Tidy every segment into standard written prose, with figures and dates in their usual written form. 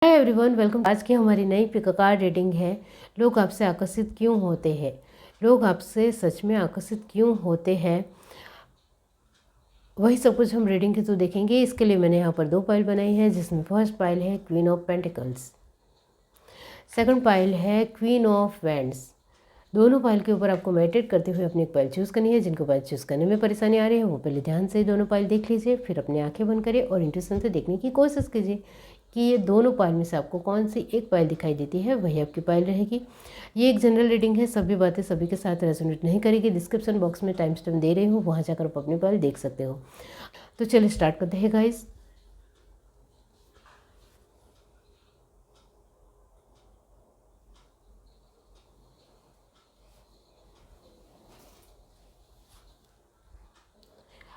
Hi everyone, welcome. आज की हमारी नई पिक कार्ड रीडिंग है। लोग आपसे आकर्षित क्यों होते हैं? लोग आपसे सच में आकर्षित क्यों होते हैं, वही सब कुछ हम रीडिंग के थ्रू देखेंगे। इसके लिए मैंने यहाँ पर 2 पाइल बनाई है, जिसमें फर्स्ट पाइल है queen of pentacles, second pile है क्वीन ऑफ वैंड्स। दोनों पाइल के ऊपर आपको मेडिटेट करते हुए अपनी एक पाइल चूज़ करनी है। जिनको पाइल चूज़ करने में परेशानी आ रही है वो पहले ध्यान से दोनों पाइल देख लीजिए, फिर अपनी आंखें बंद करिए और इंट्यूशन से देखने की कोशिश कीजिए कि ये दोनों पाइल में से आपको कौन सी एक पाइल दिखाई देती है, वही आपकी पाइल रहेगी। ये एक जनरल रीडिंग है, सभी बातें सभी के साथ रेजोनेट नहीं करेगी। डिस्क्रिप्शन बॉक्स में टाइम स्टैम्प दे रही हूँ, वहाँ जाकर आप अपनी पाइल देख सकते हो। तो चलिए स्टार्ट करते हैं गाइस।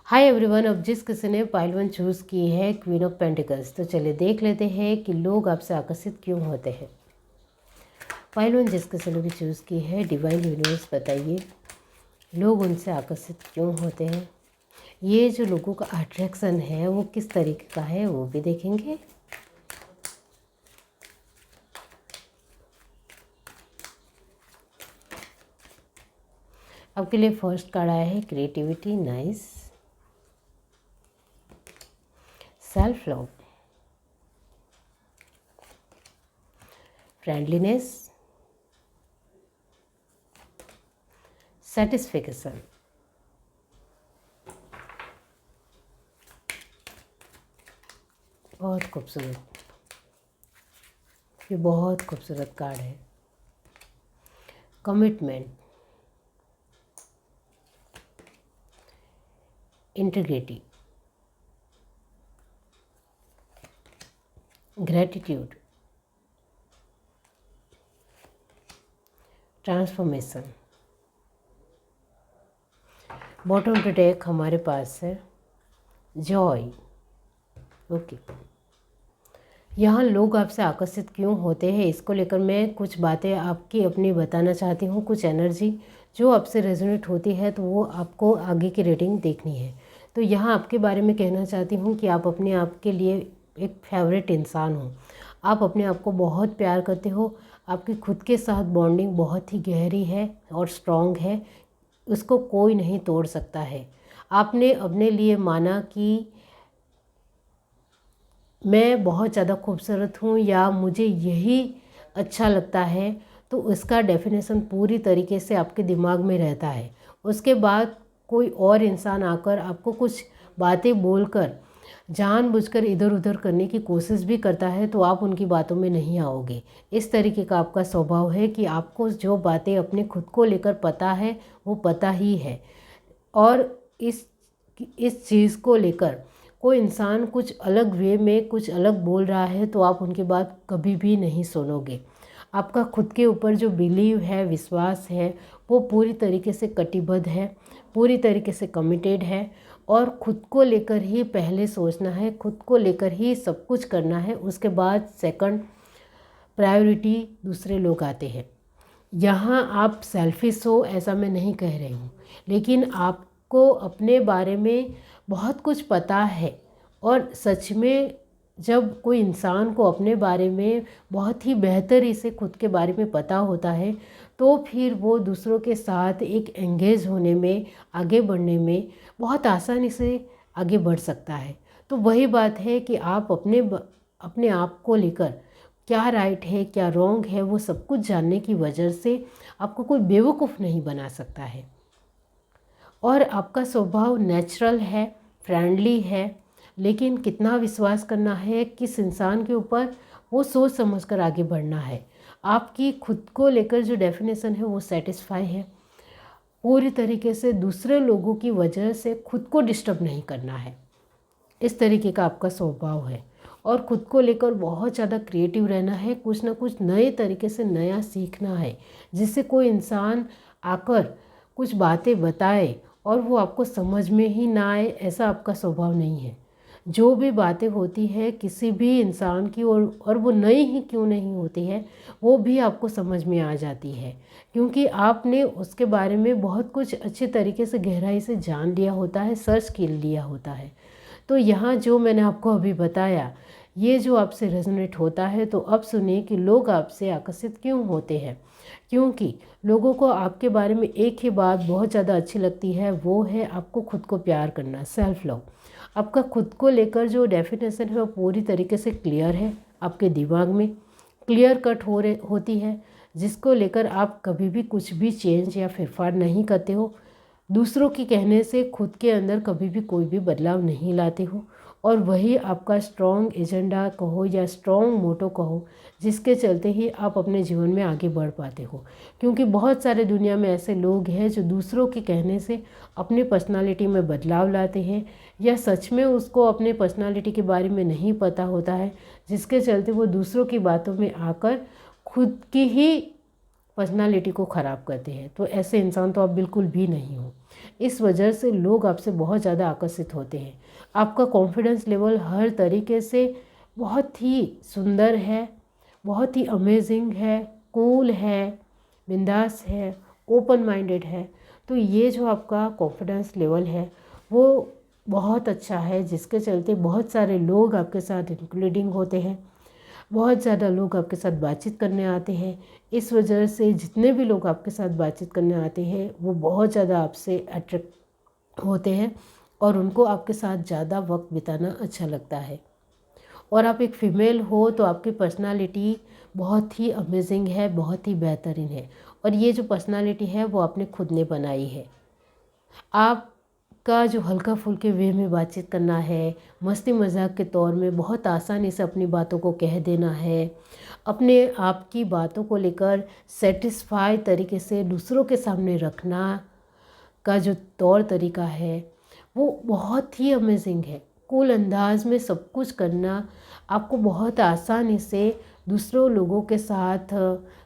हाय एवरीवन, अब जिस किसी ने पाइल 1 चूज़ की है क्वीन ऑफ पेंटिकल्स, तो चलिए देख लेते हैं कि लोग आपसे आकर्षित क्यों होते हैं। पाइल 1 जिस किसी ने भी चूज़ की है, डिवाइन यूनिवर्स बताइए लोग उनसे आकर्षित क्यों होते हैं। ये जो लोगों का अट्रैक्शन है वो किस तरीके का है वो भी देखेंगे। आपके लिए फर्स्ट कार्ड आया है creativity, nice, self love, friendliness, satisfaction, बहुत खूबसूरत, ये बहुत खूबसूरत कार्ड है। Commitment, integrity, gratitude, transformation. Bottom पे डेक हमारे पास है जॉय। ओके, यहाँ लोग आपसे आकर्षित क्यों होते हैं, इसको लेकर मैं कुछ बातें आपकी अपनी बताना चाहती हूँ। कुछ एनर्जी जो आपसे रेजोनेट होती है तो वो आपको आगे की रीडिंग देखनी है। तो यहाँ आपके बारे में कहना चाहती हूँ कि आप अपने आप के लिए एक फेवरेट इंसान हो। आप अपने आप को बहुत प्यार करते हो। आपकी खुद के साथ बॉन्डिंग बहुत ही गहरी है और स्ट्रॉन्ग है, उसको कोई नहीं तोड़ सकता है। आपने अपने लिए माना कि मैं बहुत ज़्यादा खूबसूरत हूँ या मुझे यही अच्छा लगता है, तो उसका डेफिनेशन पूरी तरीके से आपके दिमाग में रहता है। उसके बाद कोई और इंसान आकर आपको कुछ बातें बोलकर जानबूझकर इधर उधर करने की कोशिश भी करता है तो आप उनकी बातों में नहीं आओगे। इस तरीके का आपका स्वभाव है कि आपको जो बातें अपने खुद को लेकर पता है वो पता ही है, और इस चीज़ को लेकर कोई इंसान कुछ अलग वे में कुछ अलग बोल रहा है तो आप उनकी बात कभी भी नहीं सुनोगे। आपका खुद के ऊपर जो बिलीव है, विश्वास है, वो पूरी तरीके से कटिबद्ध है, पूरी तरीके से कमिटेड है, और खुद को लेकर ही पहले सोचना है, खुद को लेकर ही सब कुछ करना है। उसके बाद सेकंड प्रायोरिटी दूसरे लोग आते हैं। यहाँ आप सेल्फिश हो ऐसा मैं नहीं कह रही हूँ, लेकिन आपको अपने बारे में बहुत कुछ पता है, और सच में जब कोई इंसान को अपने बारे में बहुत ही बेहतरी से खुद के बारे में पता होता है तो फिर वो दूसरों के साथ एक एंगेज होने में, आगे बढ़ने में बहुत आसानी से आगे बढ़ सकता है। तो वही बात है कि आप अपने आप को लेकर क्या राइट है क्या रॉन्ग है वो सब कुछ जानने की वजह से आपको कोई बेवकूफ़ नहीं बना सकता है। और आपका स्वभाव नेचुरल है, फ्रेंडली है, लेकिन कितना विश्वास करना है किस इंसान के ऊपर, वो सोच समझकर आगे बढ़ना है। आपकी खुद को लेकर जो डेफिनेशन है वो सेटिस्फाई है। पूरी तरीके से दूसरे लोगों की वजह से खुद को डिस्टर्ब नहीं करना है, इस तरीके का आपका स्वभाव है। और खुद को लेकर बहुत ज़्यादा क्रिएटिव रहना है, कुछ ना कुछ नए तरीके से नया सीखना है, जिससे कोई इंसान आकर कुछ बातें बताए और वो आपको समझ में ही ना आए, ऐसा आपका स्वभाव नहीं है। जो भी बातें होती है किसी भी इंसान की, और वो नई ही क्यों नहीं होती है, वो भी आपको समझ में आ जाती है, क्योंकि आपने उसके बारे में बहुत कुछ अच्छे तरीके से गहराई से जान लिया होता है, सर्च कर लिया होता है। तो यहाँ जो मैंने आपको अभी बताया, ये जो आपसे रेजोनेट होता है तो अब सुनिए कि लोग आपसे आकर्षित क्यों होते हैं। क्योंकि लोगों को आपके बारे में एक ही बात बहुत ज़्यादा अच्छी लगती है, वो है आपको खुद को प्यार करना, सेल्फ लव। आपका खुद को लेकर जो डेफिनेशन है वो पूरी तरीके से क्लियर है, आपके दिमाग में क्लियर कट होती है, जिसको लेकर आप कभी भी कुछ भी चेंज या फेरफार नहीं करते हो। दूसरों के कहने से खुद के अंदर कभी भी कोई भी बदलाव नहीं लाते हो, और वही आपका स्ट्रॉन्ग एजेंडा कहो या स्ट्रॉन्ग मोटो कहो, जिसके चलते ही आप अपने जीवन में आगे बढ़ पाते हो। क्योंकि बहुत सारे दुनिया में ऐसे लोग हैं जो दूसरों के कहने से अपनी पर्सनालिटी में बदलाव लाते हैं, या सच में उसको अपने पर्सनालिटी के बारे में नहीं पता होता है, जिसके चलते वो दूसरों की बातों में आकर खुद की ही पर्सनालिटी को ख़राब करते हैं। तो ऐसे इंसान तो आप बिल्कुल भी नहीं हो। इस वजह से लोग आपसे बहुत ज़्यादा आकर्षित होते हैं। आपका कॉन्फिडेंस लेवल हर तरीके से बहुत ही सुंदर है, बहुत ही अमेजिंग है, कूल है, बिंदास है, ओपन माइंडेड है। तो ये जो आपका कॉन्फिडेंस लेवल है वो बहुत अच्छा है, जिसके चलते बहुत सारे लोग आपके साथ इंक्लूडिंग होते हैं, बहुत ज़्यादा लोग आपके साथ बातचीत करने आते हैं। इस वजह से जितने भी लोग आपके साथ बातचीत करने आते हैं वो बहुत ज़्यादा आपसे अट्रैक्ट होते हैं, और उनको आपके साथ ज़्यादा वक्त बिताना अच्छा लगता है। और आप एक फ़ीमेल हो तो आपकी पर्सनालिटी बहुत ही अमेजिंग है, बहुत ही बेहतरीन है, और ये जो पर्सनालिटी है वो आपने खुद ने बनाई है। आपका जो हल्का फुल्के वे में बातचीत करना है, मस्ती मजाक के तौर में बहुत आसानी से अपनी बातों को कह देना है, अपने आप की बातों को लेकर सेटिस्फाई तरीके से दूसरों के सामने रखना का जो तौर तरीका है वो बहुत ही अमेजिंग है। कूल अंदाज में सब कुछ करना आपको बहुत आसानी से दूसरों लोगों के साथ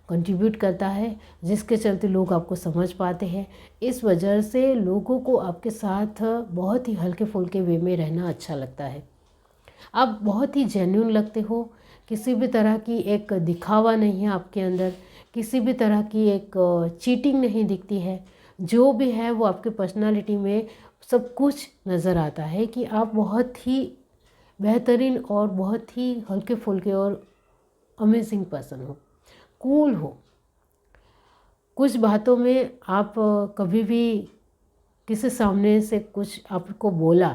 कंट्रीब्यूट करता है, जिसके चलते लोग आपको समझ पाते हैं। इस वजह से लोगों को आपके साथ बहुत ही हल्के फुल्के वे में रहना अच्छा लगता है। आप बहुत ही जेन्युइन लगते हो, किसी भी तरह की एक दिखावा नहीं है आपके अंदर, किसी भी तरह की एक चीटिंग नहीं दिखती है। जो भी है वो आपके पर्सनालिटी में सब कुछ नज़र आता है कि आप बहुत ही बेहतरीन और बहुत ही हल्के फुल्के और अमेजिंग पर्सन हो, कूल हो। कुछ बातों में आप कभी भी किसी सामने से कुछ आपको बोला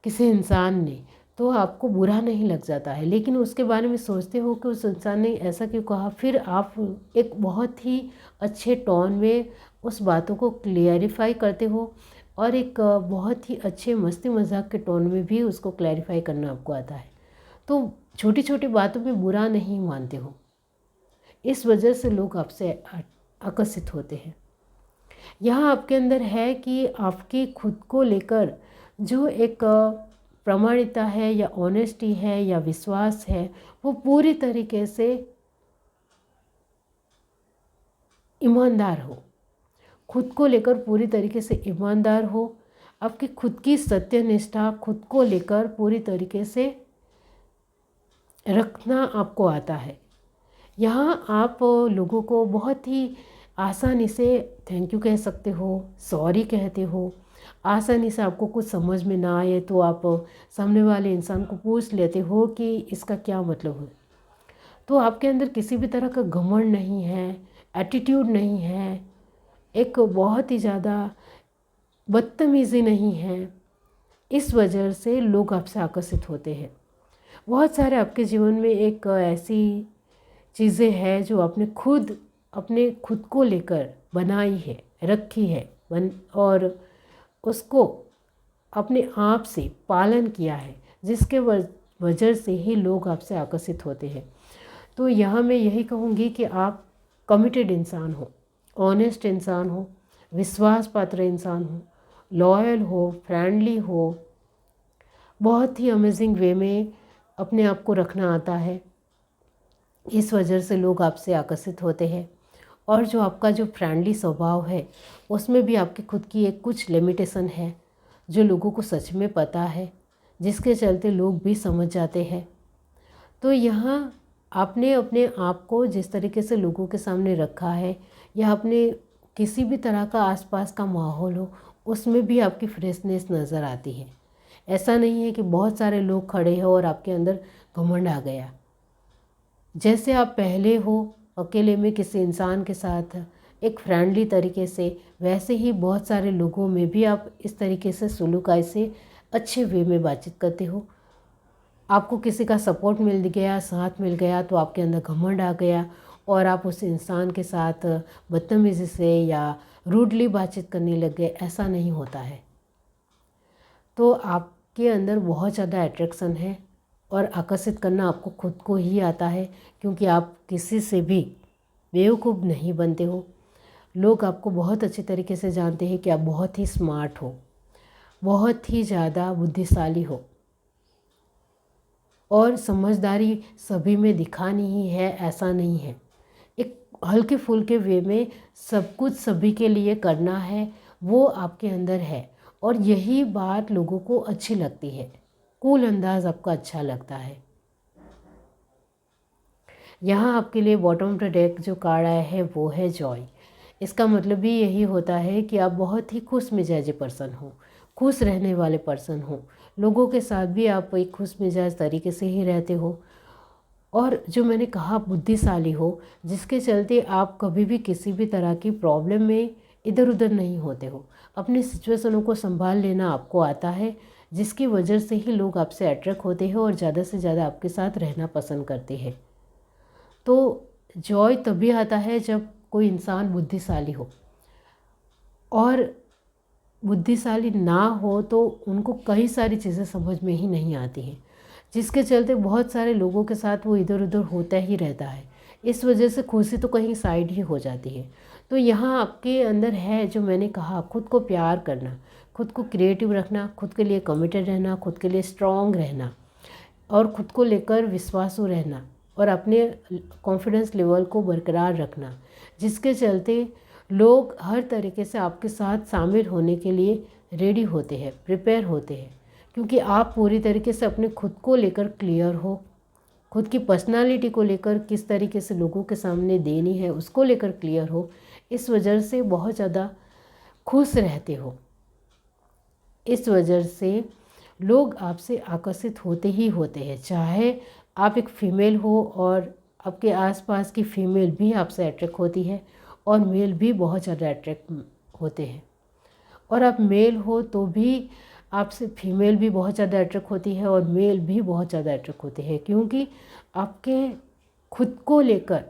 किसी इंसान ने तो आपको बुरा नहीं लग जाता है, लेकिन उसके बारे में सोचते हो कि उस इंसान ने ऐसा क्यों कहा, फिर आप एक बहुत ही अच्छे टोन में उस बातों को क्लियरिफाई करते हो, और एक बहुत ही अच्छे मस्ती मजाक के टोन में भी उसको क्लैरिफाई करना आपको आता है। तो छोटी छोटी बातों में बुरा नहीं मानते हो, इस वजह से लोग आपसे आकर्षित होते हैं। यहाँ आपके अंदर है कि आपकी खुद को लेकर जो एक प्रामाणिकता है या ऑनेस्टी है या विश्वास है वो पूरी तरीके से ईमानदार हो, खुद को लेकर पूरी तरीके से ईमानदार हो। आपकी खुद की सत्यनिष्ठा खुद को लेकर पूरी तरीके से रखना आपको आता है। यहाँ आप लोगों को बहुत ही आसानी से थैंक यू कह सकते हो, सॉरी कहते हो। आसानी से आपको कुछ समझ में ना आए तो आप सामने वाले इंसान को पूछ लेते हो कि इसका क्या मतलब है। तो आपके अंदर किसी भी तरह का घमंड नहीं है, एटीट्यूड नहीं है, एक बहुत ही ज़्यादा बदतमीज़ी नहीं है। इस वजह से लोग आपसे आकर्षित होते हैं। बहुत सारे आपके जीवन में एक ऐसी चीज़ें हैं जो आपने अपने खुद को लेकर बनाई है, रखी है, और उसको अपने आप से पालन किया है, जिसके वजह से ही लोग आपसे आकर्षित होते हैं। तो यहाँ मैं यही कहूँगी कि आप कमिटेड इंसान हो, ऑनेस्ट इंसान हो, विश्वास पात्र इंसान हो, लॉयल हो, फ्रेंडली हो, बहुत ही अमेजिंग वे में अपने आप को रखना आता है। इस वजह से लोग आपसे आकर्षित होते हैं। और जो आपका जो फ्रेंडली स्वभाव है उसमें भी आपकी खुद की एक कुछ लिमिटेशन है जो लोगों को सच में पता है, जिसके चलते लोग भी समझ जाते हैं। तो यहाँ आपने अपने आप को जिस तरीके से लोगों के सामने रखा है, या अपने किसी भी तरह का आसपास का माहौल हो उसमें भी आपकी फ्रेशनेस नज़र आती है। ऐसा नहीं है कि बहुत सारे लोग खड़े हैं और आपके अंदर घमंड आ गया। जैसे आप पहले हो अकेले में किसी इंसान के साथ एक फ्रेंडली तरीके से, वैसे ही बहुत सारे लोगों में भी आप इस तरीके से सुलूक से अच्छे वे में बातचीत करते हो। आपको किसी का सपोर्ट मिल गया, साथ मिल गया, तो आपके अंदर घमंड आ गया और आप उस इंसान के साथ बदतमीज़ी से या रूडली बातचीत करने लग गए। ऐसा नहीं होता है। तो आपके अंदर बहुत ज़्यादा अट्रैक्शन है और आकर्षित करना आपको खुद को ही आता है, क्योंकि आप किसी से भी बेवकूफ़ नहीं बनते हो। लोग आपको बहुत अच्छे तरीके से जानते हैं कि आप बहुत ही स्मार्ट हो, बहुत ही ज़्यादा बुद्धिशाली हो, और समझदारी सभी में दिखानी ही है ऐसा नहीं है। एक हल्के फुल्के वे में सब कुछ सभी के लिए करना है, वो आपके अंदर है और यही बात लोगों को अच्छी लगती है। कूल अंदाज आपको अच्छा लगता है। यहाँ आपके लिए बॉटम ऑफ द डेक जो कार्ड आया है वो है जॉय। इसका मतलब भी यही होता है कि आप बहुत ही खुश मिजाजी पर्सन हो, खुश रहने वाले पर्सन हो। लोगों के साथ भी आप एक खुश मिजाज तरीके से ही रहते हो, और जो मैंने कहा बुद्धिशाली हो, जिसके चलते आप कभी भी किसी भी तरह की प्रॉब्लम में इधर उधर नहीं होते हो। अपनी सिचुएशनों को संभाल लेना आपको आता है, जिसकी वजह से ही लोग आपसे अट्रैक्ट होते हैं और ज़्यादा से ज़्यादा आपके साथ रहना पसंद करते हैं। तो जॉय तभी आता है जब कोई इंसान बुद्धिशाली हो, और बुद्धिशाली ना हो तो उनको कई सारी चीज़ें समझ में ही नहीं आती हैं, जिसके चलते बहुत सारे लोगों के साथ वो इधर उधर होता ही रहता है। इस वजह से खुशी तो कहीं साइड ही हो जाती है। तो यहाँ आपके अंदर है जो मैंने कहा, खुद को प्यार करना, खुद को क्रिएटिव रखना, खुद के लिए कमिटेड रहना, खुद के लिए स्ट्रॉन्ग रहना और खुद को लेकर विश्वासु रहना और अपने कॉन्फिडेंस लेवल को बरकरार रखना, जिसके चलते लोग हर तरीके से आपके साथ शामिल होने के लिए रेडी होते हैं, प्रिपेयर होते हैं, क्योंकि आप पूरी तरीके से अपने खुद को लेकर क्लियर हो, खुद की पर्सनालिटी को लेकर किस तरीके से लोगों के सामने देनी है उसको लेकर क्लियर हो। इस वजह से बहुत ज़्यादा खुश रहते हो। इस वजह से लोग आपसे आकर्षित होते ही होते हैं, चाहे आप एक फ़ीमेल हो और आपके आसपास की फ़ीमेल भी आपसे अट्रैक्ट होती है और मेल भी बहुत ज़्यादा अट्रैक्ट होते हैं, और आप मेल हो तो भी आपसे फीमेल भी बहुत ज़्यादा अट्रैक्ट होती है और मेल भी बहुत ज़्यादा अट्रैक्ट होते हैं, क्योंकि आपके खुद को लेकर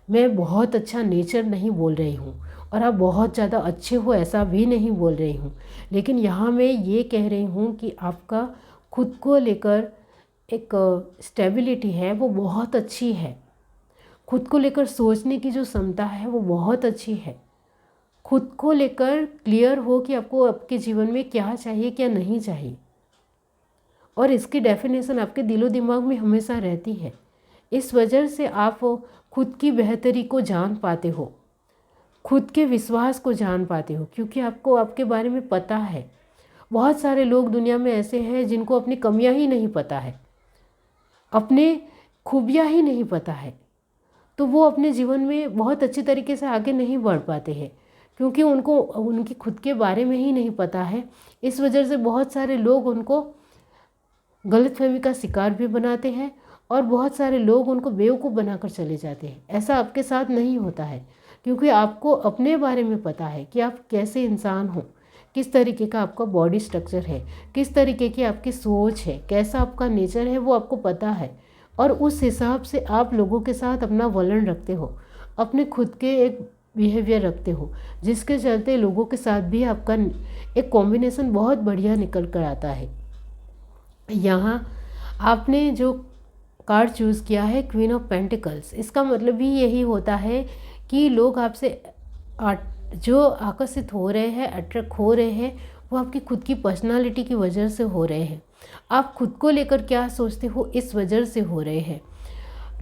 मैं बहुत अच्छा नेचर नहीं बोल रही हूँ और आप बहुत ज़्यादा अच्छे हो ऐसा भी नहीं बोल रही हूँ, लेकिन यहाँ मैं ये कह रही हूँ कि आपका खुद को लेकर एक स्टेबिलिटी है वो बहुत अच्छी है। खुद को लेकर सोचने की जो क्षमता है वो बहुत अच्छी है। खुद को लेकर क्लियर हो कि आपको आपके जीवन में क्या चाहिए क्या नहीं चाहिए, और इसकी डेफिनेशन आपके दिलो दिमाग में हमेशा रहती है। इस वजह से आप खुद की बेहतरी को जान पाते हो, खुद के विश्वास को जान पाते हो, क्योंकि आपको आपके बारे में पता है। बहुत सारे लोग दुनिया में ऐसे हैं जिनको अपनी कमियां ही नहीं पता है, अपने खूबियां ही नहीं पता है, तो वो अपने जीवन में बहुत अच्छे तरीके से आगे नहीं बढ़ पाते हैं, क्योंकि उनको उनकी खुद के बारे में ही नहीं पता है। इस वजह से बहुत सारे लोग उनको गलतफहमी का शिकार भी बनाते हैं और बहुत सारे लोग उनको बेवकूफ़ बनाकर चले जाते हैं। ऐसा आपके साथ नहीं होता है, क्योंकि आपको अपने बारे में पता है कि आप कैसे इंसान हो, किस तरीके का आपका बॉडी स्ट्रक्चर है, किस तरीके की आपकी सोच है, कैसा आपका नेचर है, वो आपको पता है, और उस हिसाब से आप लोगों के साथ अपना वलन रखते हो, अपने खुद के एक बिहेवियर रखते हो, जिसके चलते लोगों के साथ भी आपका एक कॉम्बिनेशन बहुत बढ़िया निकल कर आता है। यहाँ आपने जो कार्ड चूज़ किया है क्वीन ऑफ पेंटिकल्स, इसका मतलब भी यही होता है कि लोग आपसे जो आकर्षित हो रहे हैं, अट्रैक्ट हो रहे हैं, वो आपकी खुद की पर्सनालिटी की वजह से हो रहे हैं। आप खुद को लेकर क्या सोचते हो इस वजह से हो रहे हैं।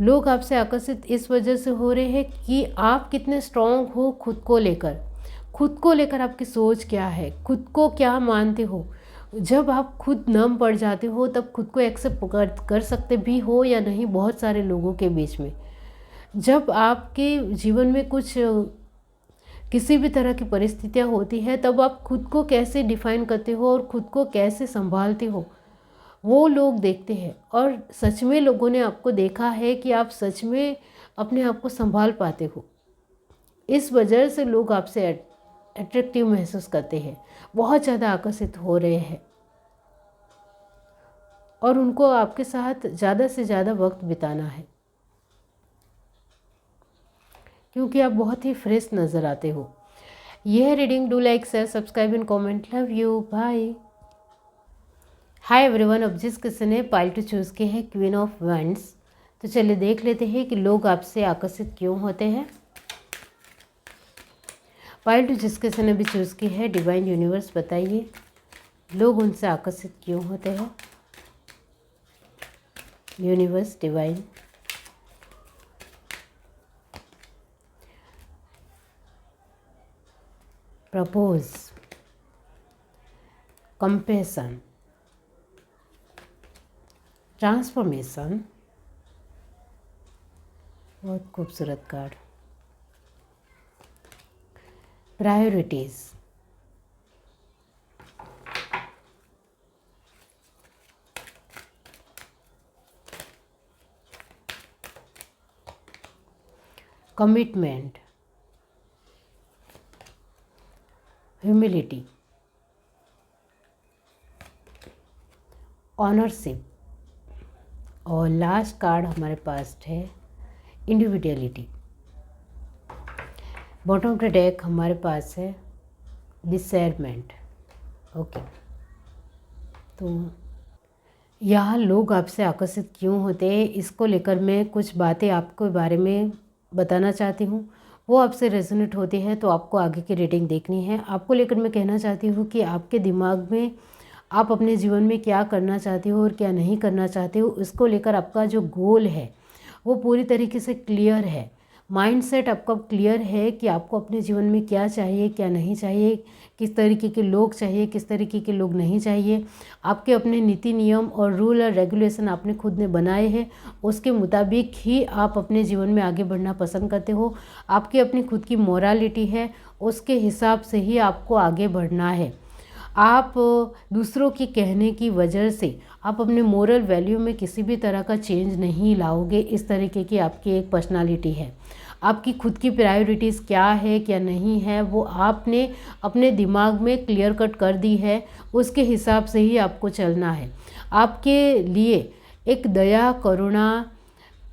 लोग आपसे आकर्षित इस वजह से हो रहे हैं कि आप कितने स्ट्रॉन्ग हो खुद को लेकर, खुद को लेकर आपकी सोच क्या है, खुद को क्या मानते हो। जब आप खुद नम पड़ जाते हो तब खुद को एक्सेप्ट कर सकते भी हो या नहीं बहुत सारे लोगों के बीच में। जब आपके जीवन में कुछ किसी भी तरह की परिस्थितियाँ होती है तब आप खुद को कैसे डिफाइन करते हो और खुद को कैसे संभालते हो, वो लोग देखते हैं, और सच में लोगों ने आपको देखा है कि आप सच में अपने आप को संभाल पाते हो। इस वजह से लोग आपसे अट्रैक्टिव महसूस करते हैं, बहुत ज़्यादा आकर्षित हो रहे हैं, और उनको आपके साथ ज़्यादा से ज़्यादा वक्त बिताना है, क्योंकि आप बहुत ही फ्रेश नज़र आते हो। यह reading, do like, share, subscribe and comment. Love you, bye. Hi everyone, अब जिस किसी ने पाइल टू चूज़ की है क्वीन ऑफ वैंड्स, तो चलिए देख लेते हैं कि लोग आपसे आकर्षित क्यों होते हैं। पाइल टू जिस किसी ने भी चूज़ की है, डिवाइन यूनिवर्स बताइए लोग उनसे आकर्षित क्यों होते हैं। Universe, divine. Propose, compassion, transformation. बहुत खूबसूरत card. Priorities, commitment, humility, ownership, और लास्ट कार्ड हमारे पास है individuality. Bottom of the deck हमारे पास है डिसर्नमेंट। ओके, तो यहाँ लोग आपसे आकर्षित क्यों होते हैं, इसको लेकर मैं कुछ बातें आपके बारे में बताना चाहती हूँ। वो आपसे रेजोनेट होती है तो आपको आगे की रीडिंग देखनी है। आपको लेकर मैं कहना चाहती हूँ कि आपके दिमाग में आप अपने जीवन में क्या करना चाहते हो और क्या नहीं करना चाहते हो, इसको लेकर आपका जो गोल है वो पूरी तरीके से क्लियर है। माइंडसेट आपका क्लियर है कि आपको अपने जीवन में क्या चाहिए, क्या नहीं चाहिए, किस तरीके के लोग चाहिए, किस तरीके के लोग नहीं चाहिए। आपके अपने नीति नियम और रूल और रेगुलेशन आपने खुद ने बनाए हैं, उसके मुताबिक ही आप अपने जीवन में आगे बढ़ना पसंद करते हो। आपकी अपनी खुद की मोरालिटी है, उसके हिसाब से ही आपको आगे बढ़ना है। आप दूसरों के कहने की वजह से आप अपने मोरल वैल्यू में किसी भी तरह का चेंज नहीं लाओगे। इस तरीके की आपकी एक पर्सनालिटी है। आपकी खुद की प्रायोरिटीज़ क्या है, क्या नहीं है, वो आपने अपने दिमाग में क्लियर कट कर दी है। उसके हिसाब से ही आपको चलना है। आपके लिए एक दया, करुणा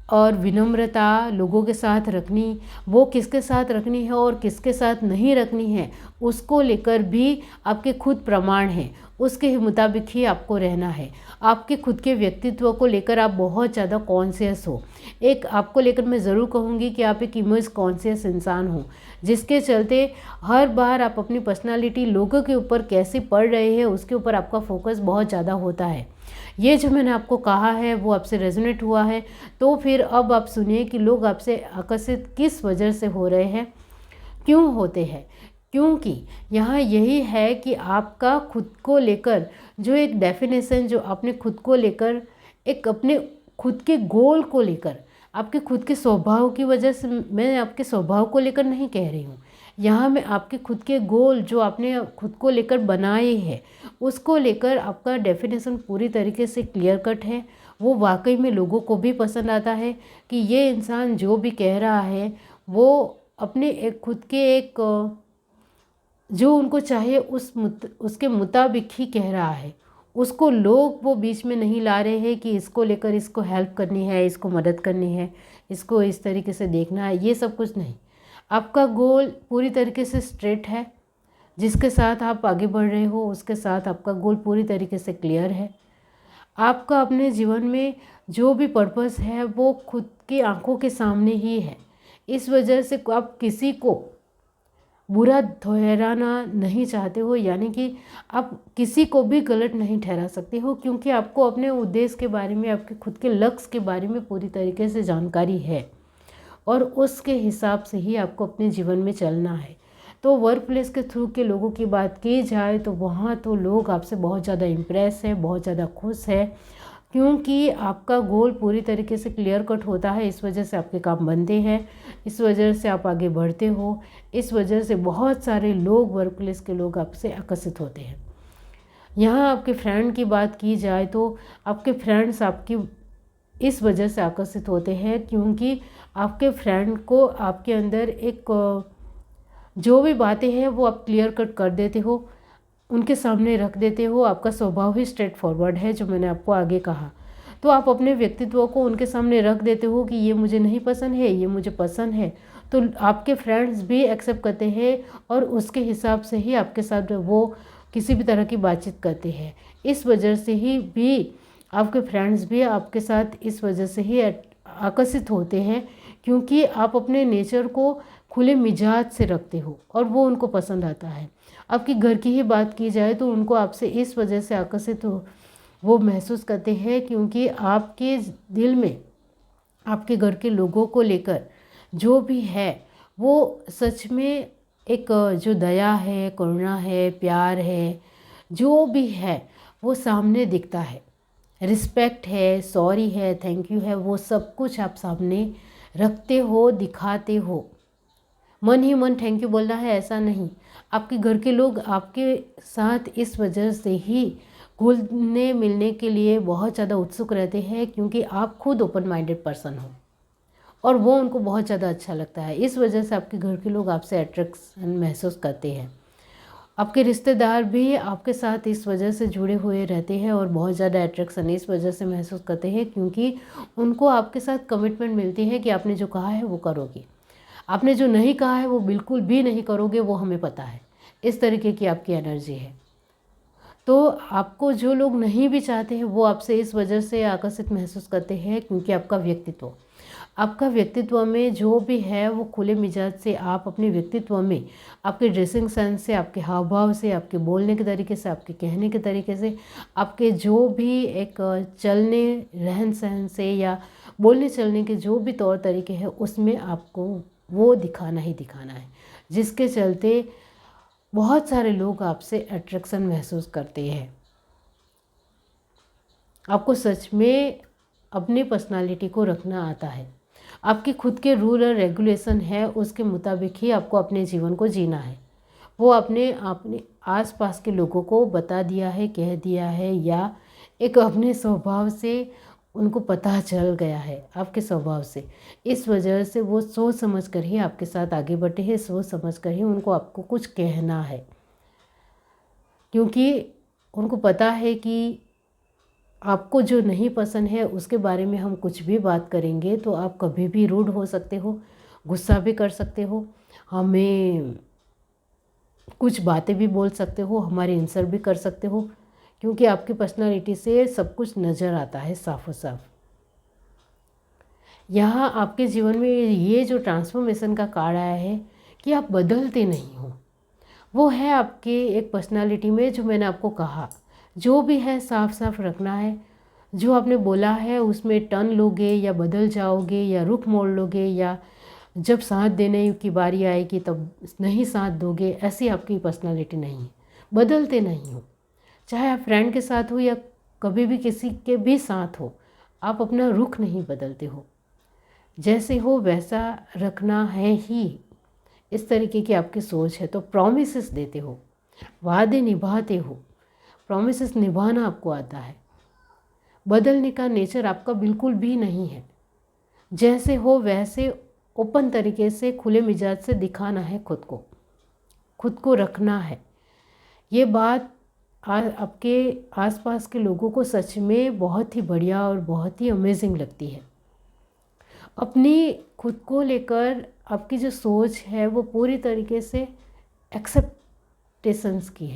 और विनम्रता लोगों के साथ रखनी, वो किसके साथ रखनी है और किसके साथ नहीं रखनी है, उसको लेकर भी आपके खुद प्रमाण हैं। उसके मुताबिक ही आपको रहना है। आपके खुद के व्यक्तित्व को लेकर आप बहुत ज़्यादा कॉन्शियस हो। एक आपको लेकर मैं ज़रूर कहूँगी कि आप एक इमेज कॉन्शियस इंसान हो, जिसके चलते हर बार आप अपनी पर्सनालिटी लोगों के ऊपर कैसे पड़ रहे हैं उसके ऊपर आपका फोकस बहुत ज़्यादा होता है। ये जो मैंने आपको कहा है वो आपसे रेजोनेट हुआ है, तो फिर अब आप सुनिए कि लोग आपसे आकर्षित किस वजह से हो रहे हैं, क्यों होते हैं। क्योंकि यहाँ यही है कि आपका खुद को लेकर जो एक डेफिनेशन, जो आपने खुद को लेकर एक अपने खुद के गोल को लेकर, आपके खुद के स्वभाव की वजह से, मैं आपके स्वभाव को लेकर नहीं कह रही हूँ, यहाँ मैं आपके खुद के गोल जो आपने खुद को लेकर बनाए हैं उसको लेकर आपका डेफिनेशन पूरी तरीके से क्लियर कट है। वो वाकई में लोगों को भी पसंद आता है कि ये इंसान जो भी कह रहा है वो अपने एक खुद के एक जो उनको चाहिए उसके मुताबिक ही कह रहा है। उसको लोग वो बीच में नहीं ला रहे हैं कि इसको लेकर इसको हेल्प करनी है, इसको मदद करनी है, इसको इस तरीके से देखना है, ये सब कुछ नहीं। आपका गोल पूरी तरीके से स्ट्रेट है। जिसके साथ आप आगे बढ़ रहे हो उसके साथ आपका गोल पूरी तरीके से क्लियर है। आपका अपने जीवन में जो भी पर्पस है वो खुद की आंखों के सामने ही है। इस वजह से आप किसी को बुरा ठहराना नहीं चाहते हो, यानी कि आप किसी को भी गलत नहीं ठहरा सकते हो, क्योंकि आपको अपने उद्देश्य के बारे में, आपके खुद के लक्ष्य के बारे में पूरी तरीके से जानकारी है, और उसके हिसाब से ही आपको अपने जीवन में चलना है। तो वर्क प्लेस के थ्रू के लोगों की बात की जाए तो वहाँ तो लोग आपसे बहुत ज़्यादा इम्प्रेस है, बहुत ज़्यादा खुश है, क्योंकि आपका गोल पूरी तरीके से क्लियर कट होता है। इस वजह से आपके काम बनते हैं, इस वजह से आप आगे बढ़ते हो, इस वजह से बहुत सारे लोग, वर्क प्लेस के लोग आपसे आकर्षित होते हैं। यहाँ आपके फ्रेंड की बात की जाए तो आपके फ्रेंड्स आपकी इस वजह से आकर्षित होते हैं क्योंकि आपके फ्रेंड को आपके अंदर एक जो भी बातें हैं वो आप क्लियर कट कर देते हो, उनके सामने रख देते हो। आपका स्वभाव ही स्ट्रेट फॉरवर्ड है, जो मैंने आपको आगे कहा। तो आप अपने व्यक्तित्व को उनके सामने रख देते हो कि ये मुझे नहीं पसंद है, ये मुझे पसंद है। तो आपके फ्रेंड्स भी एक्सेप्ट करते हैं और उसके हिसाब से ही आपके साथ वो किसी भी तरह की बातचीत करते हैं। इस वजह से ही भी आपके फ्रेंड्स भी आपके साथ इस वजह से ही आकर्षित होते हैं क्योंकि आप अपने नेचर को खुले मिजाज से रखते हो और वो उनको पसंद आता है। आपके घर की ही बात की जाए तो उनको आपसे इस वजह से आकर्षित वो महसूस करते हैं क्योंकि आपके दिल में आपके घर के लोगों को लेकर जो भी है वो सच में एक जो दया है, करुणा है, प्यार है, जो भी है वो सामने दिखता है। रिस्पेक्ट है, सॉरी है, थैंक यू है, वो सब कुछ आप सामने रखते हो, दिखाते हो। मन ही मन थैंक यू बोलना है ऐसा नहीं। आपके घर के लोग आपके साथ इस वजह से ही घुलने मिलने के लिए बहुत ज़्यादा उत्सुक रहते हैं क्योंकि आप खुद ओपन माइंडेड पर्सन हो और वो उनको बहुत ज़्यादा अच्छा लगता है। इस वजह से आपके घर के लोग आपसे अट्रैक्शन महसूस करते हैं। आपके रिश्तेदार भी आपके साथ इस वजह से जुड़े हुए रहते हैं और बहुत ज़्यादा अट्रैक्शन इस वजह से महसूस करते हैं क्योंकि उनको आपके साथ कमिटमेंट मिलती है कि आपने जो कहा है वो करोगे, आपने जो नहीं कहा है वो बिल्कुल भी नहीं करोगे, वो हमें पता है। इस तरीके की आपकी एनर्जी है। तो आपको जो लोग नहीं भी चाहते हैं वो आपसे इस वजह से आकर्षित महसूस करते हैं क्योंकि आपका व्यक्तित्व में जो भी है वो खुले मिजाज से, आप अपने व्यक्तित्व में आपके ड्रेसिंग सेंस से, आपके हाव भाव से, आपके बोलने के तरीके से, आपके कहने के तरीके से, आपके जो भी एक चलने रहन सहन से या बोलने चलने के जो भी तौर तरीके हैं उसमें आपको वो दिखाना ही दिखाना है, जिसके चलते बहुत सारे लोग आपसे अट्रैक्शन महसूस करते हैं। आपको सच में अपनी पर्सनालिटी को रखना आता है। आपके खुद के रूल और रेगुलेशन है, उसके मुताबिक ही आपको अपने जीवन को जीना है। वो अपने आसपास के लोगों को बता दिया है, कह दिया है या एक अपने स्वभाव से उनको पता चल गया है आपके स्वभाव से। इस वजह से वो सोच समझ कर ही आपके साथ आगे बढ़े हैं, सोच समझ कर ही उनको आपको कुछ कहना है क्योंकि उनको पता है कि आपको जो नहीं पसंद है उसके बारे में हम कुछ भी बात करेंगे तो आप कभी भी रूड हो सकते हो, गुस्सा भी कर सकते हो, हमें कुछ बातें भी बोल सकते हो, हमारे इंसल्ट भी कर सकते हो क्योंकि आपकी पर्सनालिटी से सब कुछ नज़र आता है साफ साफ। यहाँ आपके जीवन में ये जो ट्रांसफॉर्मेशन का कार्ड आया है कि आप बदलते नहीं हो, वो है आपके एक पर्सनालिटी में जो मैंने आपको कहा। जो भी है साफ साफ रखना है। जो आपने बोला है उसमें टर्न लोगे या बदल जाओगे या रुख मोड़ लोगे या जब साथ देने की बारी आएगी तब नहीं साथ दोगे, ऐसी आपकी पर्सनालिटी नहीं है। बदलते नहीं हो, चाहे आप फ्रेंड के साथ हो या कभी भी किसी के भी साथ हो, आप अपना रुख नहीं बदलते हो। जैसे हो वैसा रखना है ही, इस तरीके की आपकी सोच है। तो प्रॉमिसेस देते हो, वादे निभाते हो, प्रॉमिसेस निभाना आपको आता है। बदलने का नेचर आपका बिल्कुल भी नहीं है। जैसे हो वैसे ओपन तरीके से, खुले मिजाज से दिखाना है खुद को रखना है। ये बात आपके आसपास के लोगों को सच में बहुत ही बढ़िया और बहुत ही अमेजिंग लगती है। अपनी खुद को लेकर आपकी जो सोच है वो पूरी तरीके से एक्सेप्टेंस की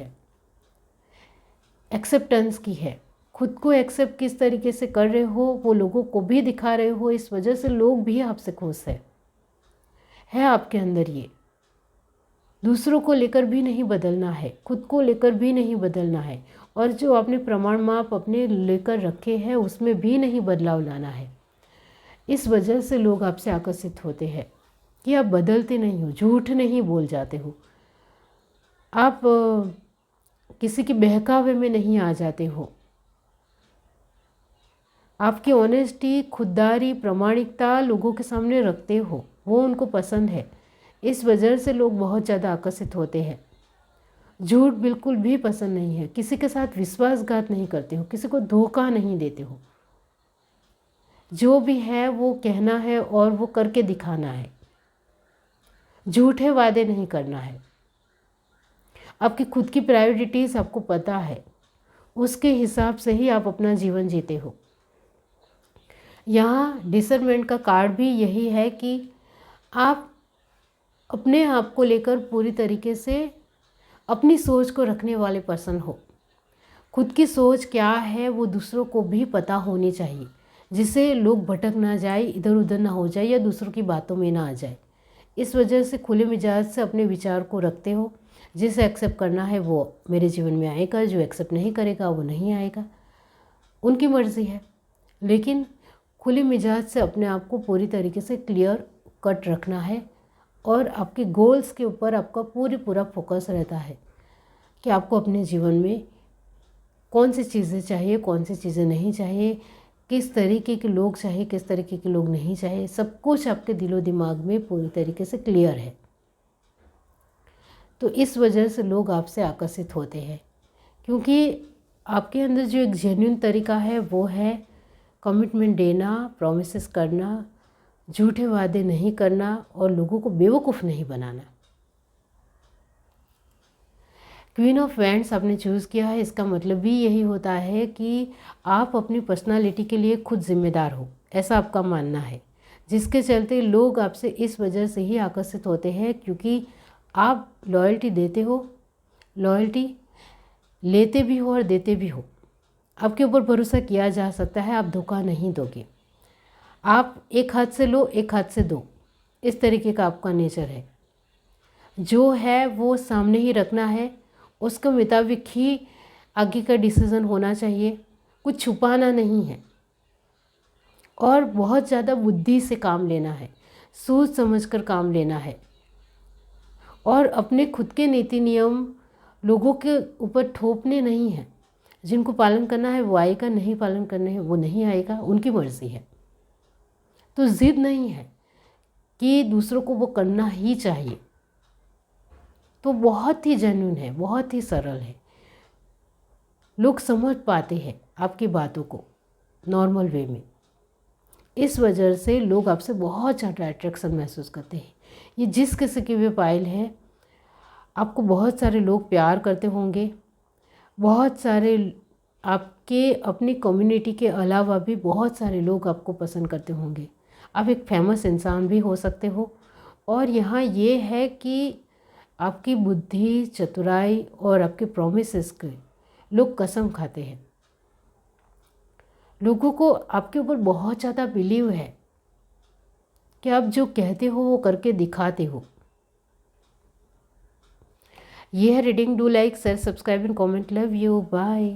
है। खुद को एक्सेप्ट किस तरीके से कर रहे हो वो लोगों को भी दिखा रहे हो, इस वजह से लोग भी आपसे खुश है आपके अंदर ये। दूसरों को लेकर भी नहीं बदलना है, खुद को लेकर भी नहीं बदलना है और जो आपने प्रमाण माप अपने लेकर रखे हैं उसमें भी नहीं बदलाव लाना है। इस वजह से लोग आपसे आकर्षित होते हैं कि आप बदलते नहीं हो, झूठ नहीं बोल जाते हो, आप किसी के बहकावे में नहीं आ जाते हो। आपकी ऑनेस्टी, खुददारी, प्रामाणिकता लोगों के सामने रखते हो, वो उनको पसंद है। इस वजह से लोग बहुत ज़्यादा आकर्षित होते हैं। झूठ बिल्कुल भी पसंद नहीं है, किसी के साथ विश्वासघात नहीं करते हो, किसी को धोखा नहीं देते हो। जो भी है वो कहना है और वो करके दिखाना है, झूठे वादे नहीं करना है। आपकी खुद की प्रायोरिटीज़ आपको पता है, उसके हिसाब से ही आप अपना जीवन जीते हो। यहाँ डिसर्नमेंट का कार्ड भी यही है कि आप अपने आप को लेकर पूरी तरीके से अपनी सोच को रखने वाले पर्सन हो। खुद की सोच क्या है वो दूसरों को भी पता होनी चाहिए, जिससे लोग भटक ना जाए, इधर उधर ना हो जाए या दूसरों की बातों में ना आ जाए। इस वजह से खुले मिजाज से अपने विचार को रखते हो। जिसे एक्सेप्ट करना है वो मेरे जीवन में आएगा, जो एक्सेप्ट नहीं करेगा वो नहीं आएगा, उनकी मर्ज़ी है। लेकिन खुले मिजाज से अपने आप को पूरी तरीके से क्लियर कट रखना है और आपके गोल्स के ऊपर आपका पूरा फोकस रहता है कि आपको अपने जीवन में कौन सी चीज़ें चाहिए, कौन सी चीज़ें नहीं चाहिए, किस तरीके के लोग चाहिए, किस तरीके के लोग नहीं चाहिए। सब कुछ आपके दिलो दिमाग में पूरी तरीके से क्लियर है। तो इस वजह से लोग आपसे आकर्षित होते हैं, क्योंकि आपके अंदर जो एक जेन्युइन तरीका है वो है कमिटमेंट देना, प्रॉमिसेस करना, झूठे वादे नहीं करना और लोगों को बेवकूफ़ नहीं बनाना। क्वीन ऑफ वैंड्स आपने चूज़ किया है, इसका मतलब भी यही होता है कि आप अपनी पर्सनालिटी के लिए खुद जिम्मेदार हो, ऐसा आपका मानना है, जिसके चलते लोग आपसे इस वजह से ही आकर्षित होते हैं क्योंकि आप लॉयल्टी देते हो, लॉयल्टी लेते भी हो और देते भी हो। आपके ऊपर भरोसा किया जा सकता है, आप धोखा नहीं दोगे। आप एक हाथ से लो, एक हाथ से दो, इस तरीके का आपका नेचर है। जो है वो सामने ही रखना है, उसके मुताबिक ही आगे का डिसीज़न होना चाहिए, कुछ छुपाना नहीं है और बहुत ज़्यादा बुद्धि से काम लेना है, सोच समझकर काम लेना है और अपने खुद के नीति नियम लोगों के ऊपर थोपने नहीं हैं। जिनको पालन करना है वो आएगा, नहीं पालन करना है वो नहीं आएगा, उनकी मर्ज़ी है। तो ज़िद नहीं है कि दूसरों को वो करना ही चाहिए। तो बहुत ही जेन्युइन है, बहुत ही सरल है, लोग समझ पाते हैं आपकी बातों को नॉर्मल वे में। इस वजह से लोग आपसे बहुत ज़्यादा अट्रैक्शन महसूस करते हैं। ये जिस किसी की भी फाइल है, आपको बहुत सारे लोग प्यार करते होंगे, बहुत सारे आपके अपनी कम्युनिटी के अलावा भी बहुत सारे लोग आपको पसंद करते होंगे। आप एक फेमस इंसान भी हो सकते हो। और यहाँ ये है कि आपकी बुद्धि, चतुराई और आपके प्रॉमिसेस के लोग कसम खाते हैं। लोगों को आपके ऊपर बहुत ज़्यादा बिलीव है कि आप जो कहते हो वो करके दिखाते हो। ये है reading. Do like, share, subscribe and comment. Love you, bye.